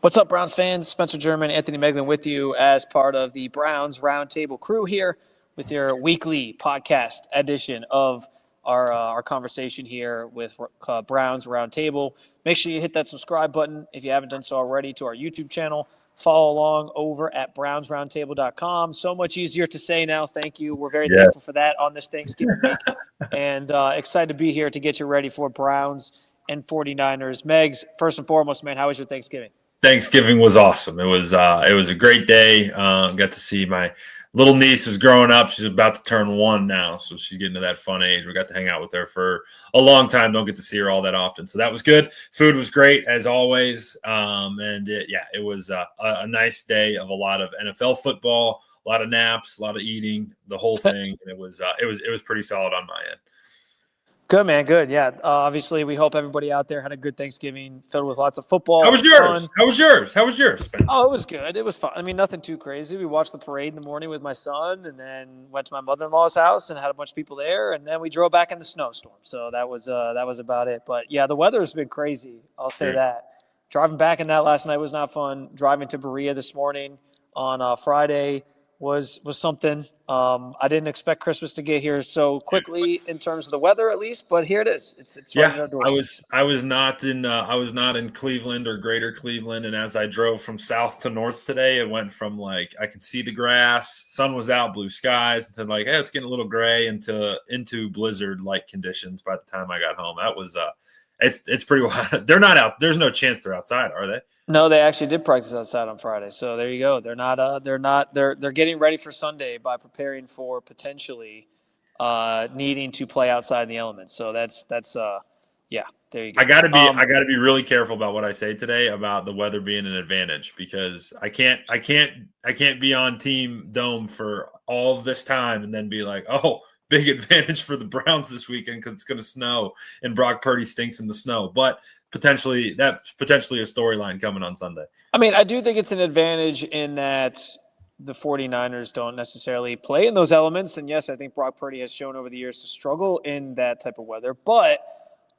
What's up, Browns fans? Spencer German, Anthony Moeglin with you as part of the Browns Roundtable crew here with your weekly podcast edition of our conversation here with Browns Roundtable. Make sure you hit that subscribe button if you haven't done so already to our YouTube channel. Follow along over at brownsroundtable.com. So much easier to say now. Thank you. We're very thankful for that on this Thanksgiving week. And excited to be here to get you ready for Browns and 49ers. Megs, first and foremost, man, how was your Thanksgiving? Thanksgiving was awesome. It was a great day. Got to see my little niece is growing up. She's about to turn 1 now, so she's getting to that fun age. We got to hang out with her for a long time. Don't get to see her all that often, so that was good. Food was great as always, it was a nice day of a lot of NFL football, a lot of naps, a lot of eating, the whole thing. And it was pretty solid on my end. Good, man. Good. Yeah. Obviously, we hope everybody out there had a good Thanksgiving filled with lots of football. How was yours? How was yours, Spencer? Oh, it was good. It was fun. I mean, nothing too crazy. We watched the parade in the morning with my son and then went to my mother-in-law's house and had a bunch of people there. And then we drove back in the snowstorm. So that was about it. But, yeah, the weather's been crazy. I'll say that. Driving back in that last night was not fun. Driving to Berea this morning on Friday was something. I didn't expect Christmas to get here so quickly in terms of the weather, at least, but here it is. It's right in our doorstep. I was not in Cleveland or Greater Cleveland, and as I drove from south to north today, it went from like I could see the grass, sun was out, blue skies, to like, hey, it's getting a little gray into blizzard-like conditions by the time I got home. That was it's pretty wild. They're not out. There's no chance they're outside, are they? No, they actually did practice outside on Friday. So there you go. They're getting ready for Sunday by preparing for potentially needing to play outside in the elements. So that's there you go. I gotta be really careful about what I say today about the weather being an advantage, because I can't be on Team Dome for all of this time and then be like, oh, big advantage for the Browns this weekend because it's going to snow and Brock Purdy stinks in the snow. But potentially a storyline coming on Sunday. I mean, I do think it's an advantage in that the 49ers don't necessarily play in those elements. And yes, I think Brock Purdy has shown over the years to struggle in that type of weather. But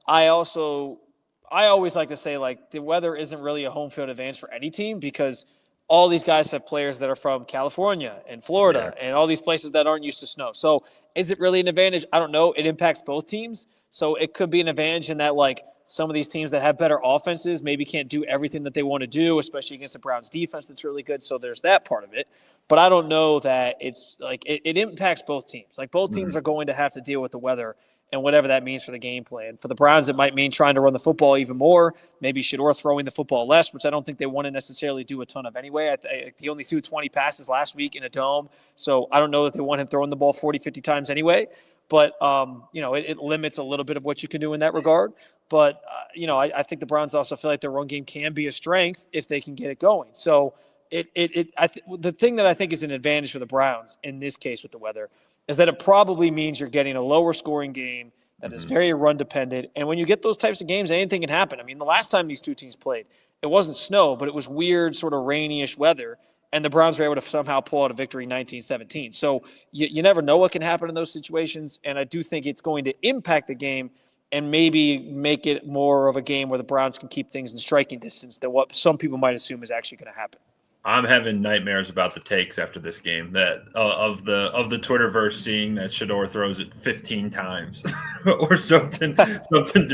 I always like to say, like, the weather isn't really a home field advantage for any team because all these guys have players that are from California and Florida and all these places that aren't used to snow. So is it really an advantage? I don't know. It impacts both teams. So it could be an advantage in that, like, some of these teams that have better offenses maybe can't do everything that they want to do, especially against the Browns defense that's really good. So there's that part of it. But I don't know that it's like it impacts both teams. Like, both teams are going to have to deal with the weather and whatever that means for the game plan. For the Browns, it might mean trying to run the football even more, maybe Shedeur throwing the football less, which I don't think they want to necessarily do a ton of anyway. He only threw 20 passes last week in a dome, so I don't know that they want him throwing the ball 40, 50 times anyway. But, it limits a little bit of what you can do in that regard. But, I think the Browns also feel like their run game can be a strength if they can get it going. So the thing that I think is an advantage for the Browns in this case with the weather is that it probably means you're getting a lower scoring game that is very run dependent. And when you get those types of games, anything can happen. I mean, the last time these two teams played, it wasn't snow, but it was weird sort of rainy-ish weather. And the Browns were able to somehow pull out a victory 19-17. So you never know what can happen in those situations. And I do think it's going to impact the game and maybe make it more of a game where the Browns can keep things in striking distance than what some people might assume is actually going to happen. I'm having nightmares about the takes after this game that of the Twitterverse seeing that Shador throws it 15 times or something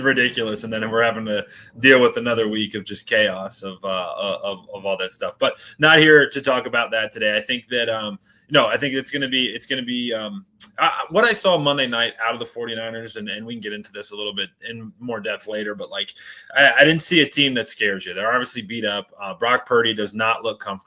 ridiculous, and then we're having to deal with another week of just chaos of all that stuff. But not here to talk about that today. I think that I think it's going to be what I saw Monday night out of the 49ers, and we can get into this a little bit in more depth later, but like I didn't see a team that scares you. They're obviously beat up. Brock Purdy does not look comfortable,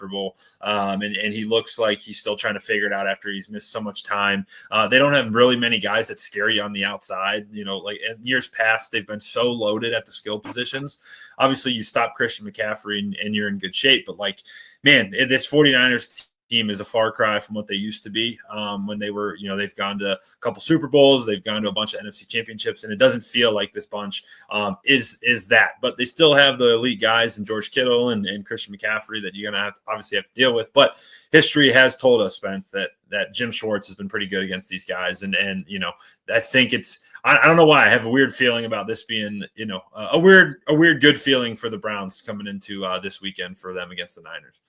and he looks like he's still trying to figure it out after he's missed so much time. They don't have really many guys that scare you on the outside. Like in years past, they've been so loaded at the skill positions. Obviously, you stop Christian McCaffrey and you're in good shape, but like, man, this 49ers team is a far cry from what they used to be when they were, they've gone to a couple Super Bowls, they've gone to a bunch of NFC championships, and it doesn't feel like this bunch is that. But they still have the elite guys in George Kittle and Christian McCaffrey that you're going to obviously have to deal with. But history has told us, Spence, that Jim Schwartz has been pretty good against these guys. And I think I don't know why I have a weird feeling about this being, a weird good feeling for the Browns coming into this weekend for them against the Niners.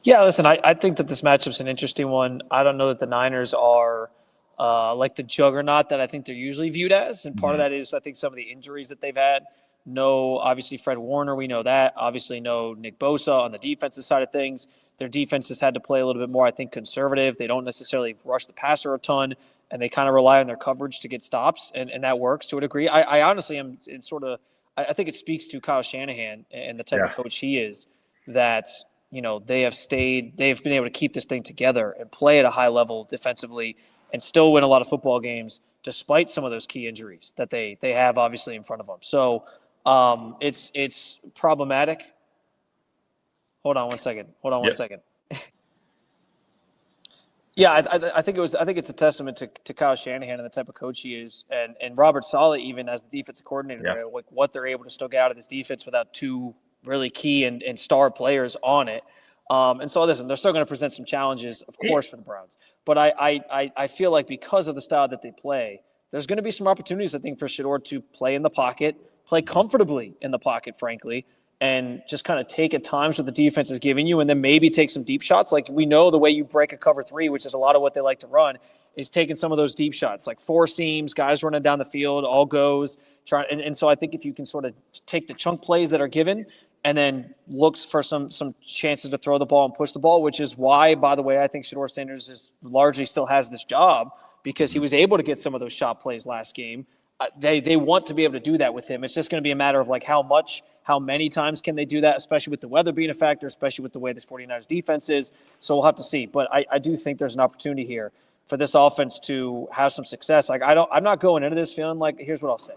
Yeah, listen, I think that this matchup's an interesting one. I don't know that the Niners are like the juggernaut that I think they're usually viewed as. And part of that is, I think, some of the injuries that they've had. No, obviously, Fred Warner, we know that. Obviously, no Nick Bosa on the defensive side of things. Their defense has had to play a little bit more, I think, conservative. They don't necessarily rush the passer a ton, and they kind of rely on their coverage to get stops, and that works to a degree. I honestly am I think it speaks to Kyle Shanahan and the type of coach he is, that they've been able to keep this thing together and play at a high level defensively and still win a lot of football games despite some of those key injuries that they have obviously in front of them. So it's problematic. Hold on one second. Yeah, I think it's a testament to Kyle Shanahan and the type of coach he is, and Robert Saleh, even as the defensive coordinator, like what they're able to still get out of this defense without two really key and star players on it. And so listen, they're still going to present some challenges, of course, for the Browns. But I feel like because of the style that they play, there's going to be some opportunities, I think, for Shedeur to play in the pocket, play comfortably in the pocket, frankly, and just kind of take at times what the defense is giving you, and then maybe take some deep shots. Like, we know the way you break a cover three, which is a lot of what they like to run, is taking some of those deep shots, like four seams, guys running down the field, all goes. And so I think if you can sort of take the chunk plays that are given and then looks for some chances to throw the ball and push the ball, which is why, by the way, I think Shedeur Sanders largely still has this job, because he was able to get some of those shot plays last game. They want to be able to do that with him. It's just going to be a matter of like how many times can they do that, especially with the weather being a factor, especially with the way this 49ers defense is. So we'll have to see. But I do think there's an opportunity here for this offense to have some success. Like, I'm not going into this feeling like, here's what I'll say.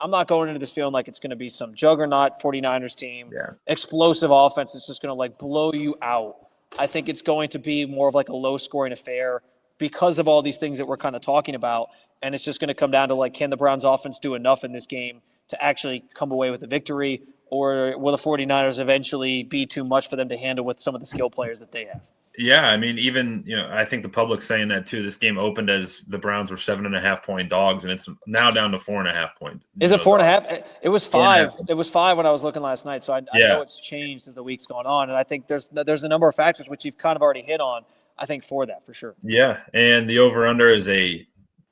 I'm not going into this feeling like it's going to be some juggernaut 49ers team, explosive offense that's just going to like blow you out. I think it's going to be more of like a low-scoring affair because of all these things that we're kind of talking about. And it's just going to come down to, like, can the Browns offense do enough in this game to actually come away with a victory, or will the 49ers eventually be too much for them to handle with some of the skill players that they have? Yeah, I mean, even, I think the public's saying that too. This game opened as the Browns were 7.5-point dogs, and it's now down to 4.5 point. Is it 4.5? It was 5. It was 5 when I was looking last night. So I know it's changed as the week's gone on. And I think there's a number of factors, which you've kind of already hit on, I think, for that, for sure. Yeah, and the over-under is a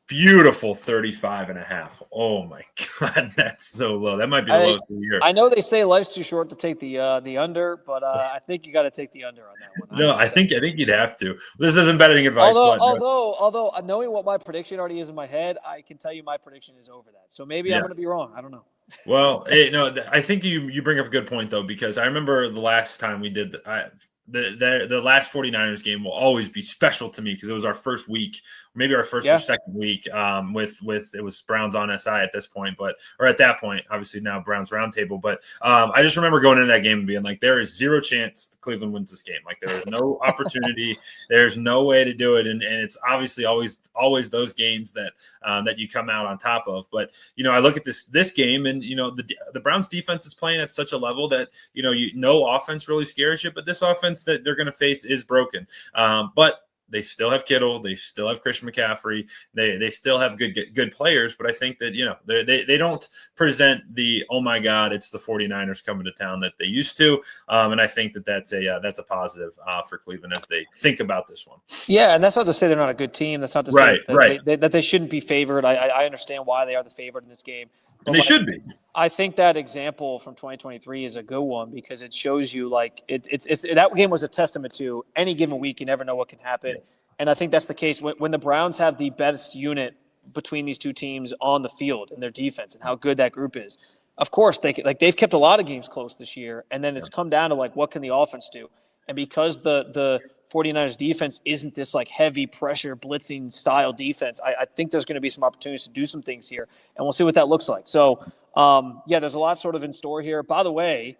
beautiful 35.5. Oh my God, that's so low. That might be the lowest of the year. I know they say life's too short to take the under, but I think you got to take the under on that one. No, I think you'd have to. This isn't betting advice. Although knowing what my prediction already is in my head, I can tell you my prediction is over that. So maybe I'm going to be wrong. I don't know. Well, I think you bring up a good point though, because I remember the last time we did the last 49ers game will always be special to me because it was our first week, maybe our first or second week with it was Browns on SI at this point, or at that point, obviously now Browns Roundtable. But I just remember going into that game and being like, there is zero chance Cleveland wins this game. Like, there is no opportunity. There's no way to do it. And it's obviously always those games that you come out on top of. But, I look at this game and, the Browns defense is playing at such a level that, no offense really scares you, but this offense that they're going to face is broken. But they still have Kittle. They still have Christian McCaffrey. They still have good players. But I think that, they don't present the, oh my God, it's the 49ers coming to town that they used to. And I think that's a positive for Cleveland as they think about this one. Yeah, and that's not to say they're not a good team. That's not to say that they shouldn't be favored. I understand why they are the favorite in this game. And they should be. I think that example from 2023 is a good one because it shows you, like, it's that game was a testament to any given week. You never know what can happen. Yes. And I think that's the case when the Browns have the best unit between these two teams on the field and their defense and how good that group is. Of course, they've kept a lot of games close this year. And then it's come down to, like, what can the offense do? And because the 49ers defense isn't this like heavy pressure blitzing style defense, I think there's going to be some opportunities to do some things here, and we'll see what that looks like. So, there's a lot sort of in store here. By the way,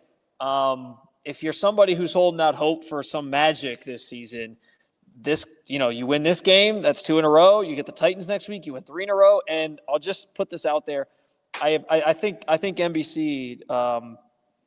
if you're somebody who's holding out hope for some magic this season, you win this game, that's 2 in a row. You get the Titans next week, you win 3 in a row. And I'll just put this out there. I think NBC,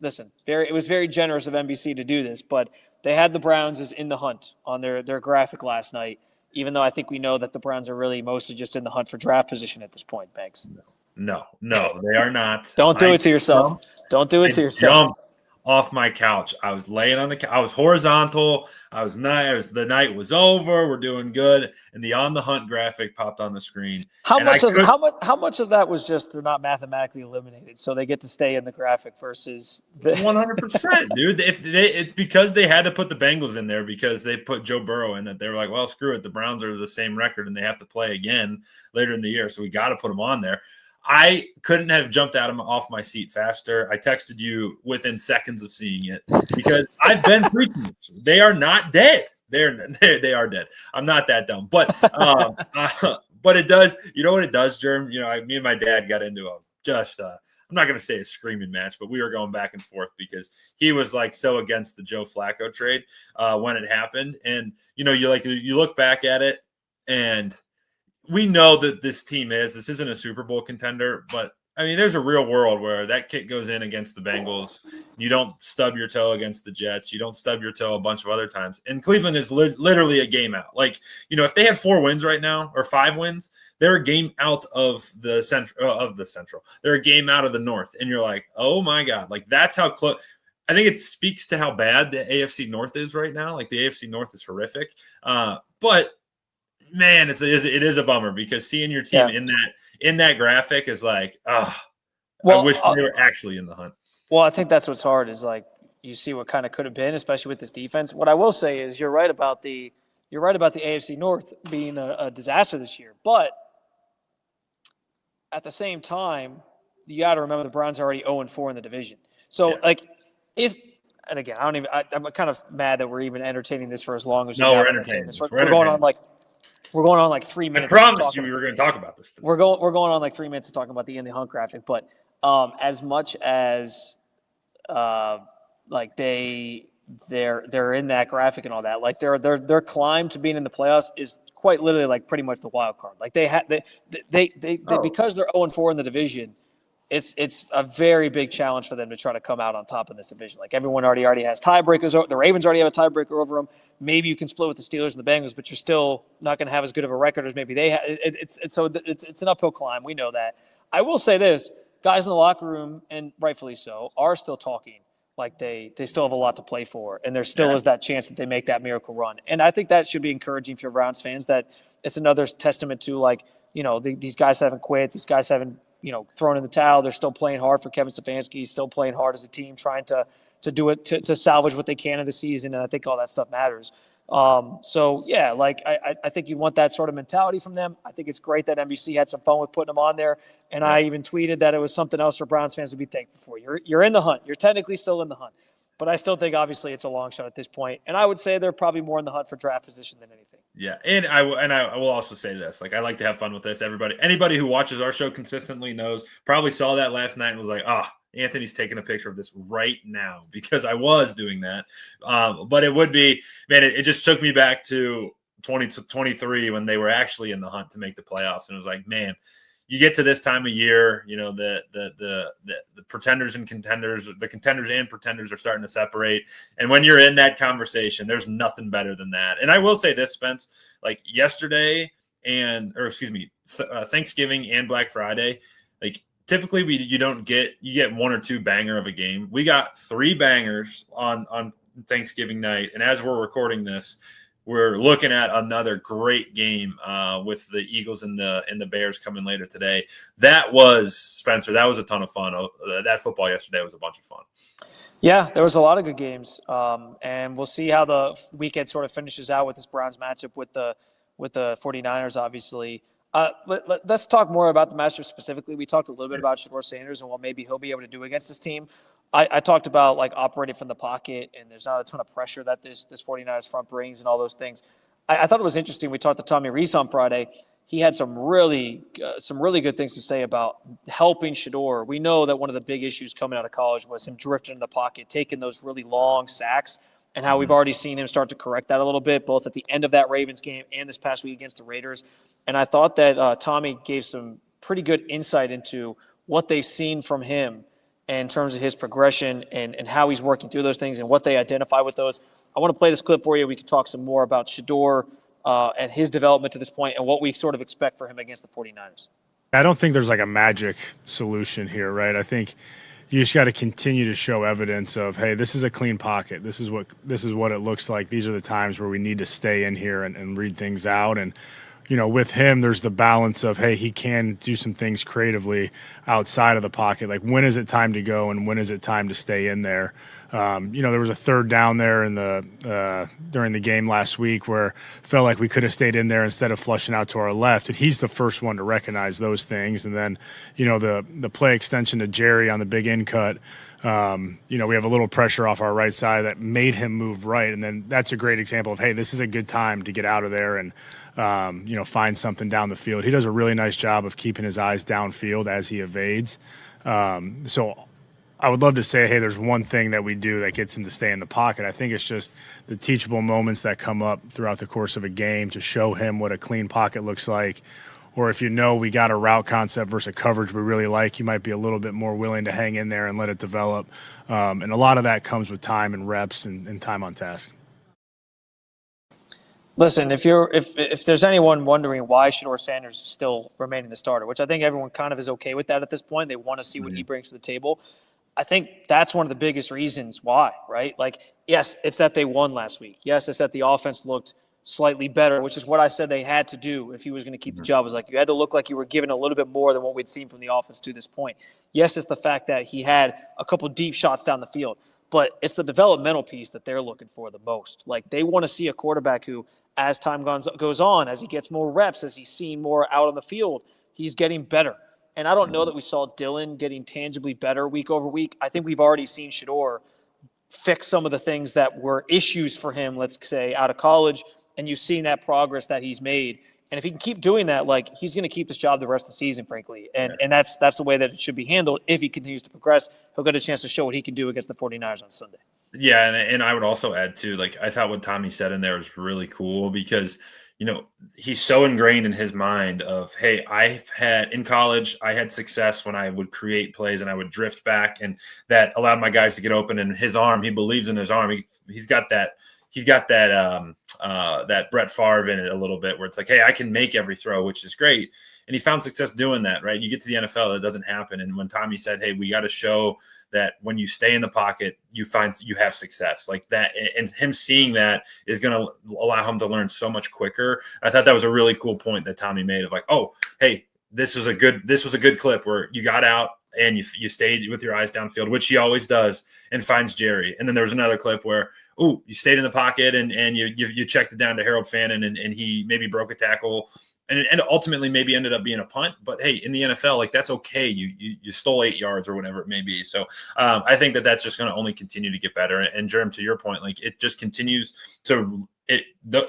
it was very generous of NBC to do this, but they had the Browns as in the hunt on their graphic last night, even though I think we know that the Browns are really mostly just in the hunt for draft position at this point, Banks. No, they are not. Don't do it to yourself. Don't do it to yourself. Jumped off my couch. I was laying on the couch. I was horizontal. The night was over. We're doing good. And the On the Hunt graphic popped on the screen. How much of that was just they're not mathematically eliminated, so they get to stay in the graphic versus 100%, dude. It's because they had to put the Bengals in there because they put Joe Burrow in that. They were like, well, screw it. The Browns are the same record and they have to play again later in the year, so we got to put them on there. I couldn't have jumped off my seat faster. I texted you within seconds of seeing it because I've been preaching. They are not dead. They are dead. I'm not that dumb, but it does. You know what it does, Germ? Me and my dad got into I'm not going to say a screaming match, but we were going back and forth because he was like so against the Joe Flacco trade when it happened, and you look back at it and. We know that this isn't a Super Bowl contender, but I mean, there's a real world where that kick goes in against the Bengals. You don't stub your toe against the Jets. You don't stub your toe a bunch of other times. And Cleveland is literally a game out. Like, if they had 4 wins right now or 5 wins, they're a game out of the Central. They're a game out of the North. And you're like, oh my God, like that's how close. I think it speaks to how bad the AFC North is right now. Like the AFC North is horrific. But man, it is a bummer because seeing your team in that graphic is like, I wish they were actually in the hunt. Well, I think that's what's hard is like you see what kind of could have been, especially with this defense. What I will say is you're right about the AFC North being a disaster this year, but at the same time, you got to remember the Browns are already 0-4 in the division. So and again, I'm kind of mad that we're even entertaining this for as long as we're entertaining this. We're going on like 3 minutes. I promised you we were going to talk about this today. We're going on like 3 minutes to talk about the in the hunt graphic, but as much as like they're in that graphic and all that, like their climb to being in the playoffs is quite literally like pretty much the wild card. Like because they're 0-4 in the division, it's a very big challenge for them to try to come out on top in this division. Like everyone already has tiebreakers. The Ravens already have a tiebreaker over them. Maybe you can split with the Steelers and the Bengals, but you're still not going to have as good of a record as maybe they have. It's an uphill climb. We know that. I will say this: guys in the locker room, and rightfully so, are still talking like they still have a lot to play for, and there still is that chance that they make that miracle run. And I think that should be encouraging for Browns fans. That it's another testament to these guys haven't quit. These guys haven't thrown in the towel. They're still playing hard for Kevin Stefanski. He's still playing hard as a team, trying to do it, to salvage what they can of the season. And I think all that stuff matters. I think you want that sort of mentality from them. I think it's great that NBC had some fun with putting them on there. And I even tweeted that it was something else for Browns fans to be thankful for. You're in the hunt. You're technically still in the hunt. But I still think, obviously, it's a long shot at this point. And I would say they're probably more in the hunt for draft position than anything. Yeah, and I will also say this. Like, I like to have fun with this. Anybody who watches our show consistently knows, probably saw that last night and was like, Anthony's taking a picture of this right now, because I was doing that. But it would be, man, it just took me back to 2023 when they were actually in the hunt to make the playoffs. And it was like, man, you get to this time of year, the pretenders and contenders, the contenders and pretenders are starting to separate. And when you're in that conversation, there's nothing better than that. And I will say this, Spence, like yesterday Thanksgiving and Black Friday, like typically you get 1 or 2 banger of a game. We got 3 bangers on Thanksgiving night. And as we're recording this, we're looking at another great game with the Eagles and the Bears coming later today. That was, Spencer, that was a ton of fun. That football yesterday was a bunch of fun. Yeah, there was a lot of good games. And we'll see how the weekend sort of finishes out with this Browns matchup with the 49ers, obviously. Let's talk more about the matchup specifically. We talked a little bit about Shedeur Sanders and what maybe he'll be able to do against this team. I talked about like operating from the pocket, and there's not a ton of pressure that this 49ers front brings and all those things. I thought it was interesting. We talked to Tommy Rees on Friday, he had some really good things to say about helping Shedeur. We know that one of the big issues coming out of college was him drifting in the pocket, taking those really long sacks, and how we've already seen him start to correct that a little bit, both at the end of that Ravens game and this past week against the Raiders. And I thought that Tommy gave some pretty good insight into what they've seen from him in terms of his progression and how he's working through those things and what they identify with those. I want to play this clip for you. We can talk some more about Shedeur and his development to this point and what we sort of expect for him against the 49ers. I don't think there's like a magic solution here, right? I think you just got to continue to show evidence of, hey, this is a clean pocket. This is what it looks like. These are the times where we need to stay in here and read things out. And, you know, with him, there's the balance of, hey, he can do some things creatively outside of the pocket. Like, when is it time to go and when is it time to stay in there? You know, there was a third down there during the game last week where it felt like we could have stayed in there instead of flushing out to our left. And he's the first one to recognize those things. And then, you know, the play extension to Jerry on the big end cut, you know, we have a little pressure off our right side that made him move right. And then that's a great example of, hey, this is a good time to get out of there and, you know, find something down the field. He does a really nice job of keeping his eyes downfield as he evades. So I would love to say, hey, there's one thing that we do that gets him to stay in the pocket. I think it's just the teachable moments that come up throughout the course of a game to show him what a clean pocket looks like. Or if you know we got a route concept versus a coverage we really like, you might be a little bit more willing to hang in there and let it develop. And a lot of that comes with time and reps and time on task. Listen, if there's anyone wondering why Shedeur Sanders is still remaining the starter, which I think everyone kind of is okay with that at this point, they want to see what he brings to the table. I think that's one of the biggest reasons why, right? Like, yes, it's that they won last week. Yes, it's that the offense looked slightly better, which is what I said they had to do if he was going to keep the job. It was like you had to look like you were given a little bit more than what we'd seen from the offense to this point. Yes, it's the fact that he had a couple deep shots down the field, but it's the developmental piece that they're looking for the most. Like, they want to see a quarterback who, as time goes on, as he gets more reps, as he's seen more out on the field, he's getting better. And I don't know that we saw Dylan getting tangibly better week over week. I think we've already seen Shedeur fix some of the things that were issues for him, let's say, out of college, and you've seen that progress that he's made. And if he can keep doing that, like, he's going to keep his job the rest of the season, frankly. And that's the way that it should be handled. If he continues to progress, he'll get a chance to show what he can do against the 49ers on Sunday. Yeah, and I would also add, too, like, I thought what Tommy said in there was really cool because – you know, he's so ingrained in his mind of, hey, in college, I had success when I would create plays and I would drift back, and that allowed my guys to get open. And his arm, he believes in his arm. He's got that Brett Favre in it a little bit, where it's like, hey, I can make every throw, which is great. And he found success doing that, right? You get to the NFL, that doesn't happen. And when Tommy said, hey, we got to show that when you stay in the pocket, you have success like that. And him seeing that is going to allow him to learn so much quicker. I thought that was a really cool point that Tommy made of like, oh, hey, this was a good clip where you got out and you stayed with your eyes downfield, which he always does, and finds Jerry. And then there was another clip where, oh, you stayed in the pocket and you checked it down to Harold Fannin and he maybe broke a tackle. And ultimately maybe ended up being a punt, but hey, in the NFL, like that's okay. You stole 8 yards or whatever it may be. So I think that's just going to only continue to get better. And Jerem, to your point, like it just continues to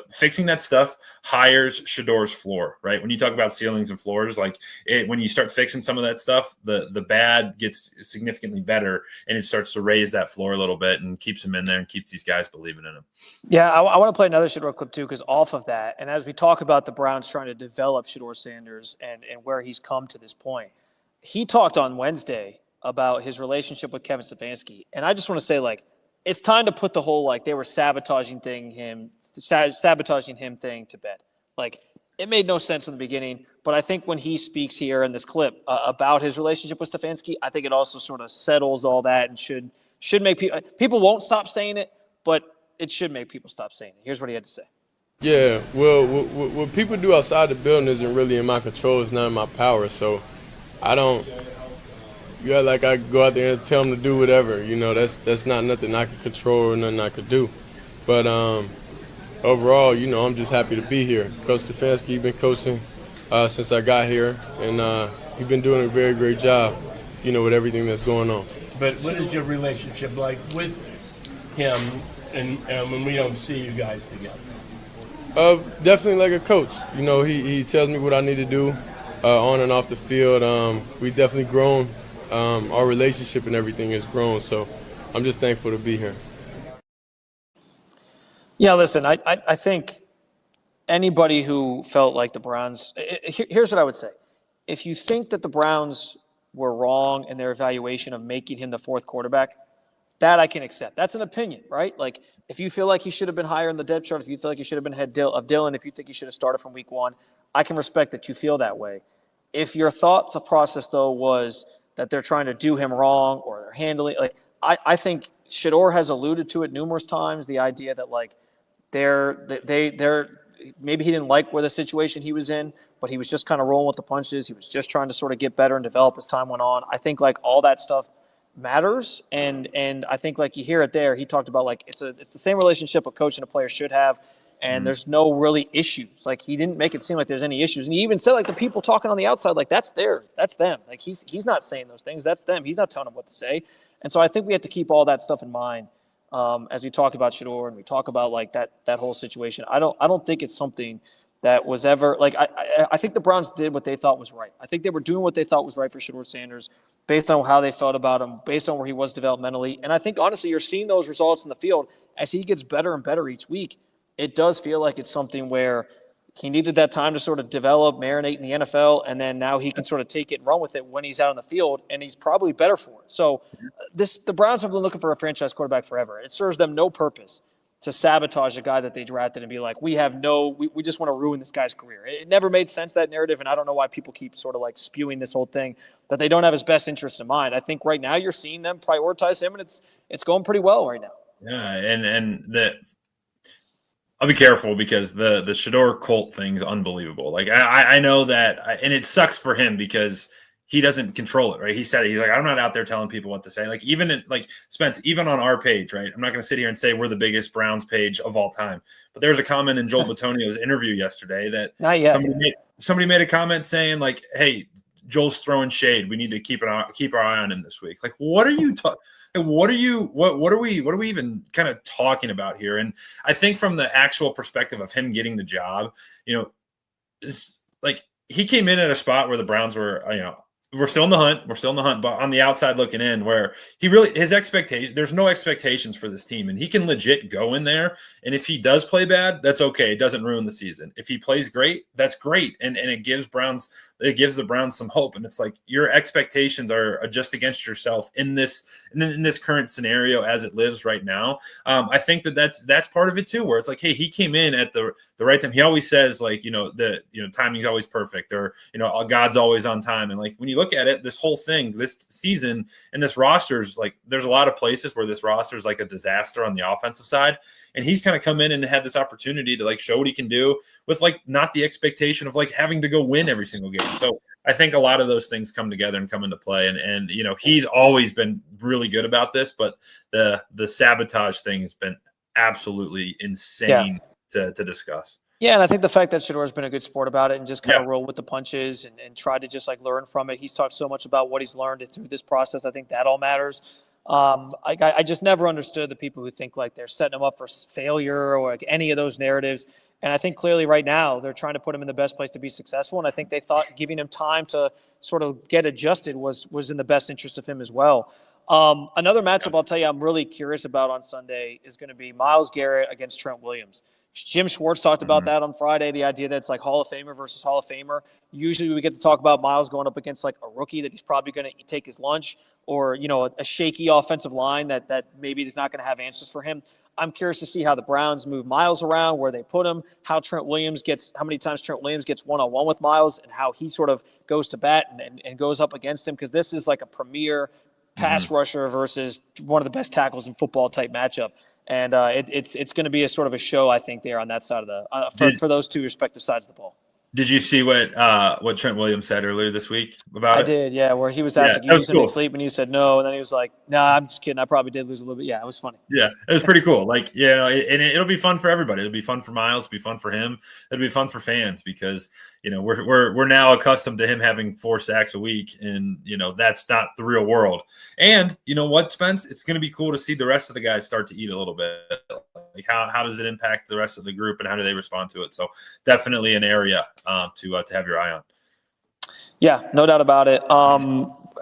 fixing that stuff hires Shedeur's floor, right? When you talk about ceilings and floors, like when you start fixing some of that stuff, the bad gets significantly better, and it starts to raise that floor a little bit and keeps him in there and keeps these guys believing in him. Yeah, I want to play another Shedeur clip too, because off of that, and as we talk about the Browns trying to develop Shedeur Sanders and where he's come to this point, he talked on Wednesday about his relationship with Kevin Stefanski, and I just want to say, like, it's time to put the whole, like, they were sabotaging him thing to bed. Like, it made no sense in the beginning, but I think when he speaks here in this clip about his relationship with Stefanski, I think it also sort of settles all that and should make people won't stop saying it, but it should make people stop saying it. Here's what he had to say. Yeah, well, what people do outside the building isn't really in my control. It's not in my power, so I don't – like I go out there and tell them to do whatever. You know, that's not nothing I can control or nothing I could do. But overall, you know, I'm just happy to be here. Coach Stefanski, been coaching since I got here, and he's been doing a very great job, you know, with everything that's going on. But what is your relationship like with him and when we don't see you guys together? Definitely like a coach. You know, he tells me what I need to do on and off the field. We definitely grown. Our relationship and everything has grown. So I'm just thankful to be here. Yeah, listen, I think anybody who felt like the Browns, here's what I would say. If you think that the Browns were wrong in their evaluation of making him the fourth quarterback, that I can accept. That's an opinion, right? Like, if you feel like he should have been higher in the depth chart, if you feel like he should have been ahead of Dylan, if you think he should have started from week one, I can respect that you feel that way. If your thought process, though, was that they're trying to do him wrong or they're handling – like, I think Shedeur has alluded to it numerous times, the idea that, like, they're maybe he didn't like where the situation he was in, but he was just kind of rolling with the punches. He was just trying to sort of get better and develop as time went on. I think, like, all that stuff matters, and I think, like, you hear it there. He talked about, like, it's the same relationship a coach and a player should have, and there's no really issues. Like, he didn't make it seem like there's any issues, and he even said, like, the people talking on the outside, like, that's them. Like, he's not saying those things. That's them. He's not telling them what to say. And so I think we have to keep all that stuff in mind as we talk about Shador and we talk about, like, that whole situation. I don't think it's something that was ever like I think the Browns did what they thought was right. I think they were doing what they thought was right for Shedeur Sanders based on how they felt about him, based on where he was developmentally. And I think, honestly, you're seeing those results in the field as he gets better and better each week. It does feel like it's something where he needed that time to sort of develop, marinate in the NFL, and then now he can sort of take it and run with it when he's out on the field, and he's probably better for it. So the Browns have been looking for a franchise quarterback forever. It serves them no purpose to sabotage a guy that they drafted and be like, we just want to ruin this guy's career. It never made sense, that narrative, and I don't know why people keep sort of like spewing this whole thing that they don't have his best interests in mind. I think right now you're seeing them prioritize him, and it's going pretty well right now. Yeah, and I'll be careful because the Shador cult thing's unbelievable. Like, I know that, and it sucks for him because he doesn't control it, right? He said it. He's like, I'm not out there telling people what to say. Like, Spence, even on our page, right? I'm not going to sit here and say we're the biggest Browns page of all time. But there's a comment in Joel Bitonio's interview yesterday that somebody made a comment saying, like, hey, Joel's throwing shade. We need to keep our eye on him this week. Like, what are you talking? What are we even kind of talking about here? And I think from the actual perspective of him getting the job, it's like he came in at a spot where the Browns were, we're still in the hunt. But on the outside looking in, where his expectation, there's no expectations for this team, and he can legit go in there. And if he does play bad, that's okay. It doesn't ruin the season. If he plays great, that's great, and it gives the Browns some hope. And it's like your expectations are just against yourself in this current scenario as it lives right now. I think that's part of it too, where it's like, hey, he came in at the right time. He always says, like, timing's always perfect, or God's always on time. And like when you look at it, this whole thing, this season, and this roster's like, there's a lot of places where this roster's like a disaster on the offensive side. And he's kind of come in and had this opportunity to like show what he can do with like not the expectation of like having to go win every single game. So I think a lot of those things come together and come into play. And he's always been really good about this, but the sabotage thing has been absolutely insane to discuss. Yeah, and I think the fact that Shador's been a good sport about it and just kind of roll with the punches and try to just like learn from it. He's talked so much about what he's learned through this process. I think that all matters. I just never understood the people who think like they're setting him up for failure or like any of those narratives. And I think clearly right now they're trying to put him in the best place to be successful. And I think they thought giving him time to sort of get adjusted was in the best interest of him as well. Another matchup I'll tell you I'm really curious about on Sunday is going to be Myles Garrett against Trent Williams. Jim Schwartz talked about that on Friday, the idea that it's like Hall of Famer versus Hall of Famer. Usually we get to talk about Myles going up against like a rookie that he's probably going to take his lunch, or, a shaky offensive line that maybe is not going to have answers for him. I'm curious to see how the Browns move Myles around, where they put him, how many times Trent Williams gets one-on-one with Myles, and how he sort of goes to bat and goes up against him, because this is like a premier pass rusher versus one of the best tackles in football type matchup. And it's going to be a sort of a show, I think, there on that side of the for those two respective sides of the ball. Did you see what Trent Williams said earlier this week about it? I did, yeah, where he was asked, you used to sleep, and he said no, and then he was like, nah, I'm just kidding. I probably did lose a little bit. Yeah, it was funny. Yeah, it was pretty cool. Like, and it'll be fun for everybody. It'll be fun for Myles. It'll be fun for him. It'll be fun for fans because, we're now accustomed to him having 4 sacks a week, and, that's not the real world. And you know what, Spence? It's going to be cool to see the rest of the guys start to eat a little bit. Like how does it impact the rest of the group, and how do they respond to it? So definitely an area to have your eye on. Yeah, no doubt about it.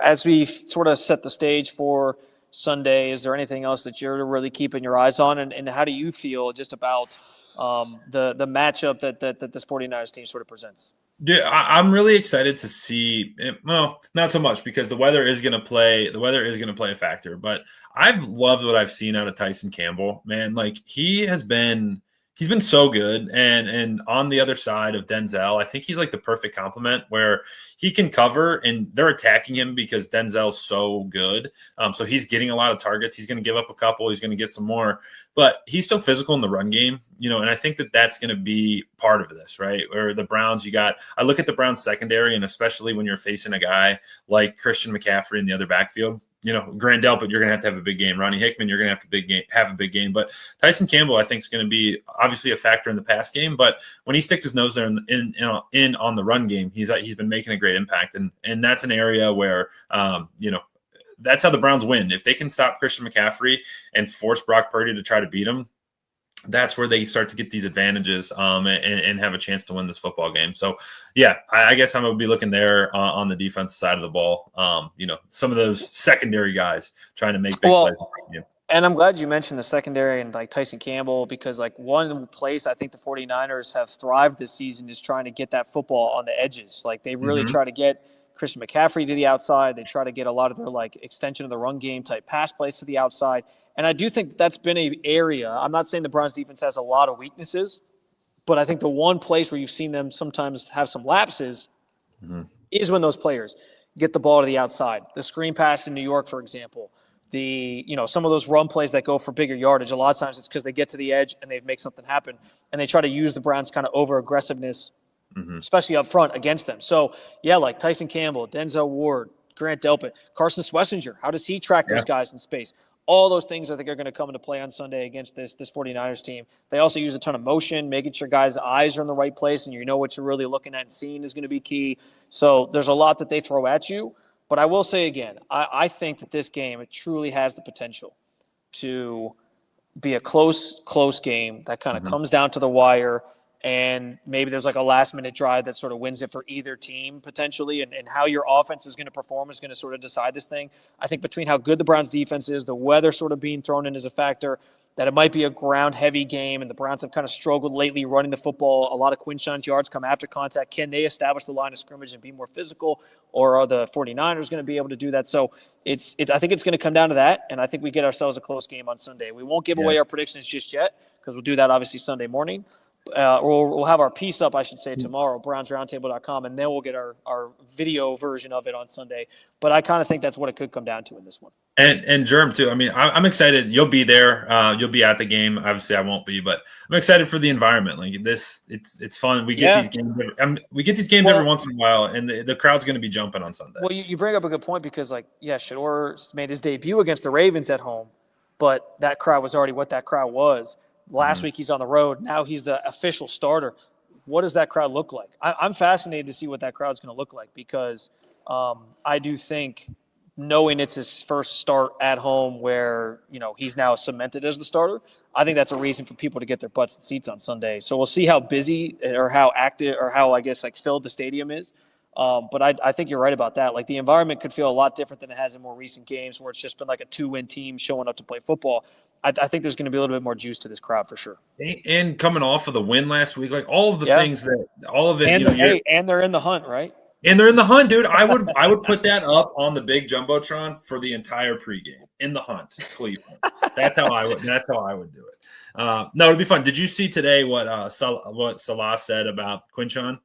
As we sort of set the stage for Sunday, is there anything else that you're really keeping your eyes on? And how do you feel just about the matchup that this 49ers team sort of presents? Yeah, I'm really excited to see it. Well, not so much because the weather is going to play. The weather is going to play a factor. But I've loved what I've seen out of Tyson Campbell. Man, like he's been so good. And on the other side of Denzel, I think he's like the perfect complement where he can cover and they're attacking him because Denzel's so good. So he's getting a lot of targets. He's going to give up a couple. He's going to get some more. But he's so physical in the run game, and I think that that's going to be part of this, right? Or the Browns, I look at the Browns secondary, and especially when you're facing a guy like Christian McCaffrey in the other backfield, Grant Delpit, you're going to have a big game. Ronnie Hickman, you're going to have a big game. But Tyson Campbell, I think, is going to be obviously a factor in the pass game. But when he sticks his nose there in on the run game, he's been making a great impact, and that's an area where that's how the Browns win. If they can stop Christian McCaffrey and force Brock Purdy to try to beat him, that's where they start to get these advantages and have a chance to win this football game. So, yeah, I guess I'm going to be looking there on the defensive side of the ball. Some of those secondary guys trying to make big plays. And I'm glad you mentioned the secondary and like Tyson Campbell because like one place I think the 49ers have thrived this season is trying to get that football on the edges. Like they really try to get Christian McCaffrey to the outside. They try to get a lot of their like extension of the run game type pass plays to the outside. And I do think that's been an area. I'm not saying the Browns defense has a lot of weaknesses, but I think the one place where you've seen them sometimes have some lapses is when those players get the ball to the outside. The screen pass in New York, for example, some of those run plays that go for bigger yardage, a lot of times it's because they get to the edge and they make something happen. And they try to use the Browns' kind of over-aggressiveness especially up front against them. So, yeah, like Tyson Campbell, Denzel Ward, Grant Delpit, Carson Schlesinger, how does he track those guys in space? All those things I think are going to come into play on Sunday against this 49ers team. They also use a ton of motion, making sure guys' eyes are in the right place and what you're really looking at and seeing is going to be key. So there's a lot that they throw at you. But I will say again, I think that this game, it truly has the potential to be a close game that kind of comes down to the wire. And maybe there's like a last-minute drive that sort of wins it for either team potentially, and how your offense is going to perform is going to sort of decide this thing. I think between how good the Browns' defense is, the weather sort of being thrown in as a factor, that it might be a ground-heavy game, and the Browns have kind of struggled lately running the football. A lot of Quinshawn's yards come after contact. Can they establish the line of scrimmage and be more physical, or are the 49ers going to be able to do that? So I think it's going to come down to that, and I think we get ourselves a close game on Sunday. We won't give away our predictions just yet because we'll do that obviously Sunday morning. We'll have our piece up, I should say, tomorrow, brownsroundtable.com, and then we'll get our video version of it on Sunday. But I kind of think that's what it could come down to in this one. And Germ, too. I mean, I'm excited. You'll be there. You'll be at the game. Obviously, I won't be, but I'm excited for the environment. Like this, it's fun. We get these games. We get these games every once in a while, and the crowd's going to be jumping on Sunday. Well, you bring up a good point because, Shedeur made his debut against the Ravens at home, but that crowd was already what that crowd was. Last week he's on the road. Now he's the official starter. What does that crowd look like? I'm fascinated to see what that crowd's going to look like because I do think knowing it's his first start at home where, he's now cemented as the starter, I think that's a reason for people to get their butts in seats on Sunday. So we'll see how busy or how active or how, filled the stadium is. But I think you're right about that. Like the environment could feel a lot different than it has in more recent games where it's just been like a 2-win team showing up to play football. I think there's going to be a little bit more juice to this crowd for sure. And coming off of the win last week, like all of the things that all of it, and they're in the hunt, right? And they're in the hunt, dude. I would put that up on the big jumbotron for the entire pregame in the hunt, Cleveland. That's how I would do it. No, it'd be fun. Did you see today what Salah said about Quinshawn?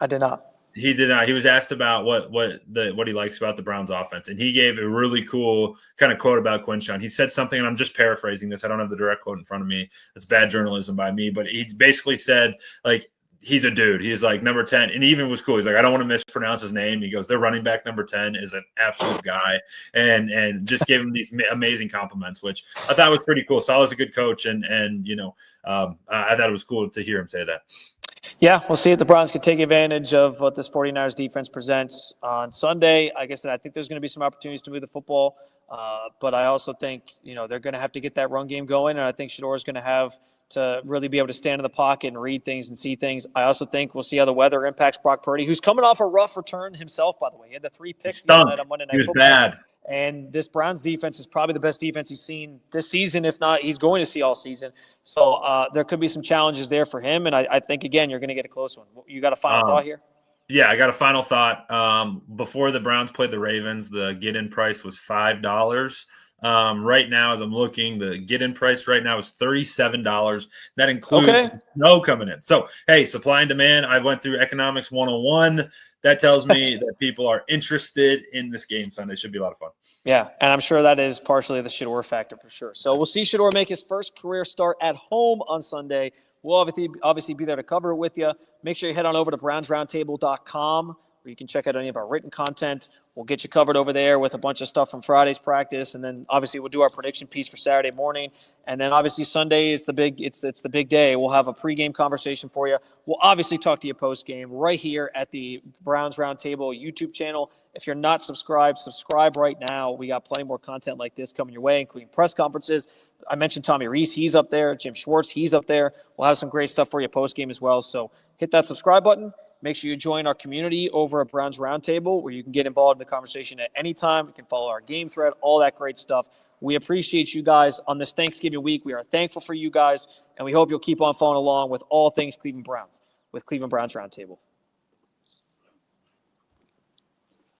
I did not. He did not. He was asked about what he likes about the Browns offense, and he gave a really cool kind of quote about Quinshawn. He said something, and I'm just paraphrasing this. I don't have the direct quote in front of me. It's bad journalism by me, but he basically said like he's a dude. He's like number 10, and he even was cool. He's like, I don't want to mispronounce his name. He goes, their running back number 10 is an absolute guy, and just gave him these amazing compliments, which I thought was pretty cool. Salah's a good coach, and I thought it was cool to hear him say that. Yeah, we'll see if the Browns can take advantage of what this 49ers defense presents on Sunday. Like I said, I think there's going to be some opportunities to move the football, but I also think they're going to have to get that run game going, and I think Shedeur is going to have to really be able to stand in the pocket and read things and see things. I also think we'll see how the weather impacts Brock Purdy, who's coming off a rough return himself, by the way. He had the 3 picks the other night on Monday Night Football. He was bad. And this Browns defense is probably the best defense he's seen this season. If not, he's going to see all season. So there could be some challenges there for him. And I think, again, you're going to get a close one. You got a final thought here? Yeah, I got a final thought. Before the Browns played the Ravens, the get-in price was $5. Right now, as I'm looking, the get-in price right now is $37. That includes snow coming in. So, hey, supply and demand. I went through Economics 101. That tells me that people are interested in this game Sunday. It should be a lot of fun. Yeah, and I'm sure that is partially the Shedeur factor for sure. So we'll see Shedeur make his first career start at home on Sunday. We'll obviously be there to cover it with you. Make sure you head on over to brownsroundtable.com where you can check out any of our written content. We'll get you covered over there with a bunch of stuff from Friday's practice, and then obviously we'll do our prediction piece for Saturday morning. And then obviously Sunday is the big day. We'll have a pregame conversation for you. We'll obviously talk to you postgame right here at the Browns Roundtable YouTube channel. If you're not subscribed, subscribe right now. We got plenty more content like this coming your way, including press conferences. I mentioned Tommy Rees, he's up there. Jim Schwartz, he's up there. We'll have some great stuff for you postgame as well. So hit that subscribe button. Make sure you join our community over at Browns Roundtable where you can get involved in the conversation at any time. You can follow our game thread, all that great stuff. We appreciate you guys on this Thanksgiving week. We are thankful for you guys, and we hope you'll keep on following along with all things Cleveland Browns with Cleveland Browns Roundtable.